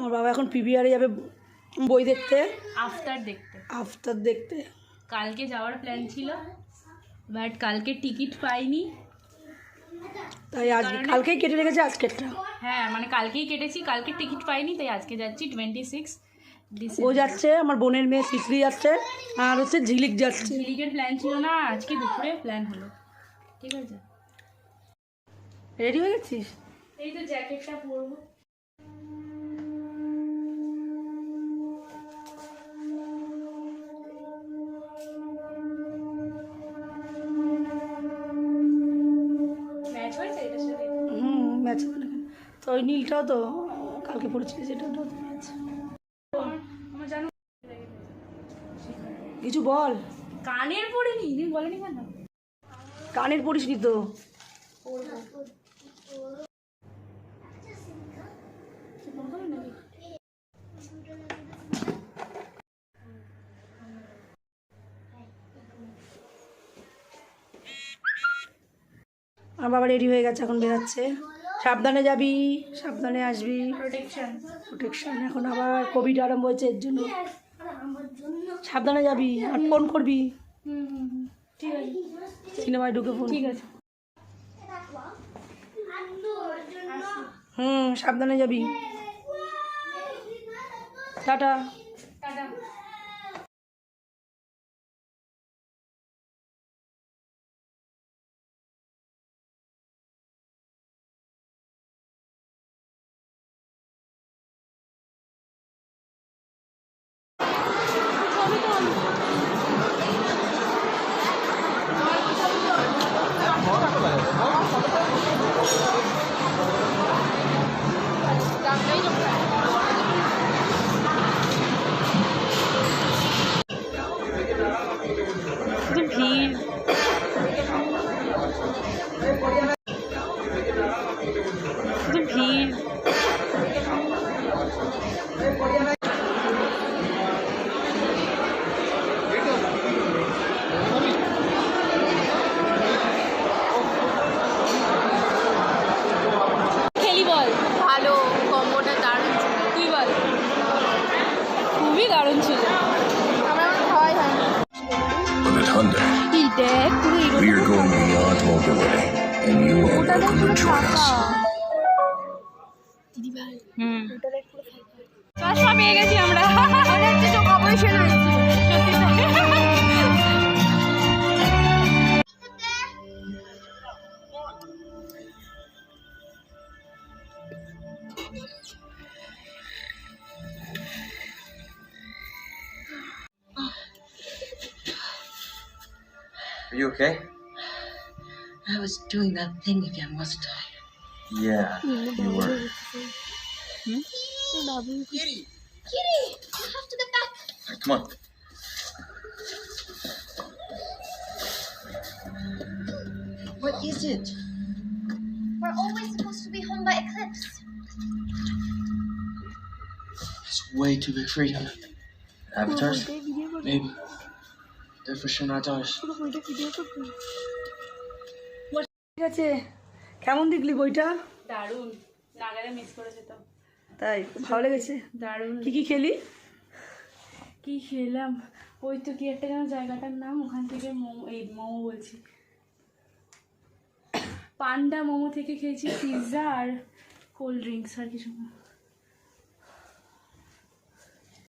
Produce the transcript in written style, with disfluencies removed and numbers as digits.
আমার বাবা এখন পিভিআরে যাবে বই দেখতে, আফতার দেখতে। কালকে যাওয়ার প্ল্যান ছিল, বাট কালকে টিকিট পাইনি, তাই আজকে কালকেই কেটে রেখেছে আজকেরটা। হ্যাঁ মানে কালকেই কেটেছি, কালকে টিকিট পাইনি, তাই আজকে যাচ্ছি 26 ও যাচ্ছে, আমার বোনের মেয়ে শিশরি যাচ্ছে, আর হচ্ছে ঝিলিক যাচ্ছে। ঝিলিকের প্ল্যান ছিল না, আজকে দুপুরে প্ল্যান হলো। ঠিক আছে, রেডি হয়ে গেছিস? এই তো জ্যাকেটটা পরবো। ম্যাচ হয়েছে এটার সাথে? ম্যাচ হবে না কেন? তো ওই নীলটাও তো কালকে পড়েছিল, সেটাও তো ম্যাচ। আমার জানো কিছু বল। কানের পড়িনি, তুমি বলেনি কেন? কানের পড়িস নি তো? আমার বাবা রেডি হয়ে গেছে, এখন বেরাচ্ছে। সাবধানে যাবি, সাবধানে আসবি, প্রোটেকশন। এখন আবার কোভিড আরম্ভ হয়েছে, এর জন্য সাবধানে যাবি, আর ফোন করবি। ঠিক আছে, সিনেমায় ঢুকে ফোন। ঠিক আছে। সাবধানে যাবি। টাটা। টাটা। খেলি বল। ভালো, কম্বোটা দারুণ ছিল। তুই বল। খুবই দারুণ ছিল। আমার খাওয়াই হয় না। With at Hyundai, we are going beyond mobility, and you are welcome to join us. চশমা পেয়ে গেছি আমরা। Are you okay? I was doing that thing again, wasn't I? Yeah, you were. Kitty, you have to get back. Alright, come on. What is it? We're always supposed to be home by eclipse. It's way too big for you. Avatars? Maybe. They're for sure not ours. ঠিক আছে, কেমন দেখলি বইটা? দারুণ, নাগালে miss করে যেতাম। তাই ভালো লেগেছে? দারুণ। কি খেলি? কি খেলাম, ওই তো কি একটা যেন জায়গাটার নাম, ওখান থেকে মোমো বলছি, পান্ডা মোমো থেকে খেয়েছি পিৎজা আর কোল্ড ড্রিঙ্কস, আর কিছু না।